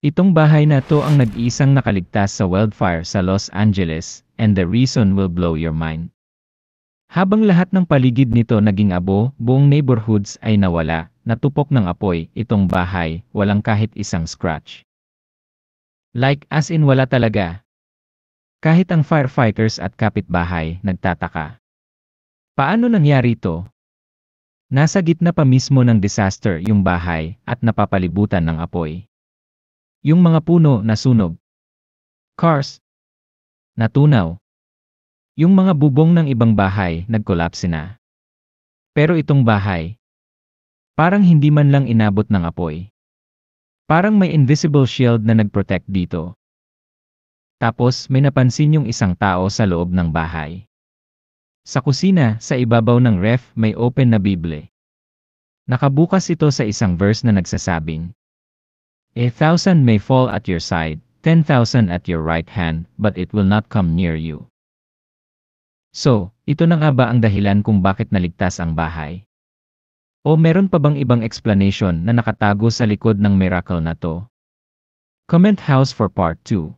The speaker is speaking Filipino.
Itong bahay na to ang nag-iisang nakaligtas sa wildfire sa Los Angeles, and the reason will blow your mind. Habang lahat ng paligid nito naging abo, buong neighborhoods ay nawala, natupok ng apoy, itong bahay, walang kahit isang scratch. Like as in wala talaga. Kahit ang firefighters at kapitbahay nagtataka. Paano nangyari ito? Nasa gitna pa mismo ng disaster yung bahay at napapalibutan ng apoy. Yung mga puno nasunog. Cars natunaw. Yung mga bubong ng ibang bahay nagkolapse na. Pero itong bahay, parang hindi man lang inabot ng apoy. Parang may invisible shield na nagprotect dito. Tapos may napansin yung isang tao sa loob ng bahay. Sa kusina, sa ibabaw ng ref, may open na Bible. Nakabukas ito sa isang verse na nagsasabing, 1,000 may fall at your side, 10,000 at your right hand, but it will not come near you. So, ito na nga ba ang dahilan kung bakit naligtas ang bahay? O meron pa bang ibang explanation na nakatago sa likod ng miracle na to? Comment house for part 2.